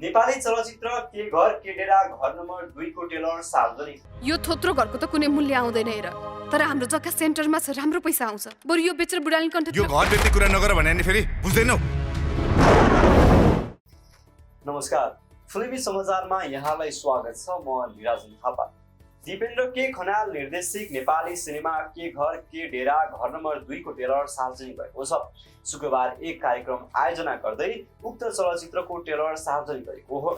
नेपाली चलचित्र के घर के डेरा घर नम्बर 2 को ट्रेलर सार्वजनिक। यो थोत्रो घरको त कुनै मूल्य आउँदैन हेर, तर हाम्रो जग्गा सेन्टरमा छ, राम्रो पैसा आउँछ। बरु यो बेचेर बुढानी कन्ठ यो घर बेच्ने कुरा नगर भने नि फेरि बुझ्दैनौ। नमस्कार, फिल्मी समाचारमा यहाँलाई स्वागत छ। म निराजन थापा। दिपेन्द्र के खनाल निर्देशित नेपाली सिनेमा के घर के डेरा घर नम्बर 2 को ट्रेलर सार्वजनिक भएको छ। शुक्रबार एक कार्यक्रम आयोजना गर्दै उक्त चलचित्रको ट्रेलर सार्वजनिक गरेको हो।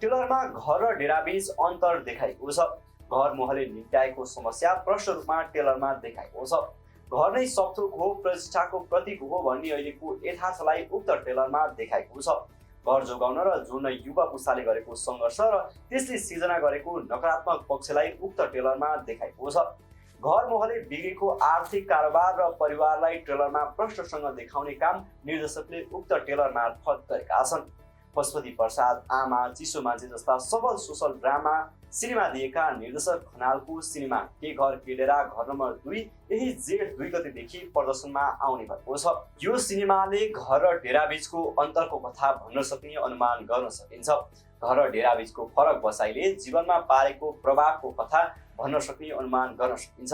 ट्रेलरमा घर र डेरा बीच अन्तर देखाइएको छ। घर मोहले निम्त्याएको समस्या प्रष्ट रूपमा ट्रेलरमा देखाइएको छ। घर नै सबथोक हो, प्रतिष्ठाको प्रतीक हो भन्ने अहिलेको यथार्थलाई उक्त ट्रेलरमा देखाइएको छ। घर जोगाउन र जोड्न युवा पुस्ताले गरेको सङ्घर्ष र त्यसले सिर्जना गरेको नकारात्मक पक्षलाई उक्त ट्रेलरमा देखाइएको छ। घर मोहले बिग्रेको आर्थिक कारोबार र परिवारलाई ट्रेलरमा प्रष्टसँग देखाउने काम निर्देशकले उक्त ट्रेलर मार्फत गरेका छन्। पशुपति प्रसाद, आमा, चिसो मान्छे जस्ता सबल सोसल ड्रामा सिनेमा दिएका निर्देशक खनालको सिनेमा के घर के डेरा घर नम्बर 2 यही जेठ 2 गतेदेखि प्रदर्शनमा आउने भएको छ। यो सिनेमाले घर र डेरा बीचको अन्तरको कथा भन्न सक्ने अनुमान गर्न सकिन्छ। घर र डेरा बीचको फरक बसाइले जीवनमा पारेको प्रभावको कथा भन्न सक्ने अनुमान गर्न सकिन्छ।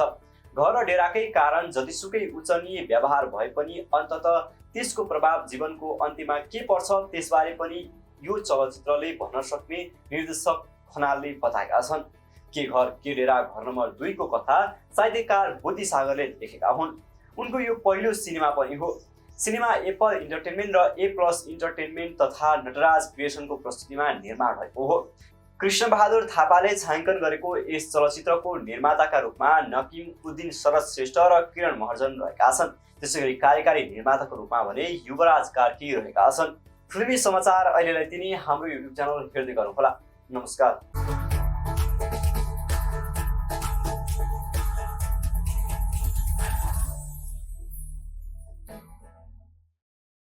घर र डेराकै कारण जतिसुकै उच्चनीय व्यवहार भए पनि अन्ततः त्यसको प्रभाव जीवनको अन्त्यमा के पर्छ त्यसबारे पनि यो चलचित्रले भन्न सक्ने निर्देशक खनालले बताएका छन्। के घर के डेरा घर नम्बर 2 को कथा साहित्यकार बुद्धि सागरले लेखेका हुन्। उनको यो पहिलो सिनेमा पनि हो। सिनेमा एप्पल इन्टरटेनमेन्ट र A+ इन्टरटेनमेन्ट तथा नटराज क्रिएसनको प्रस्तुतिमा निर्माण भएको हो। कृष्णबहादुर थापाले छायाङ्कन गरेको यस चलचित्रको निर्माताका रूपमा नकिम उद्दिन शरद श्रेष्ठ र किरण महर्जन रहेका छन्। त्यसैगरी कार्यकारी निर्माताको रूपमा भने युवराज कार्की रहेका छन्। फिल्मी समाचार अहिलेलाई तिनी हाम्रो युट्युब च्यानल हेर्दै गर्नुहोला। नमस्कार।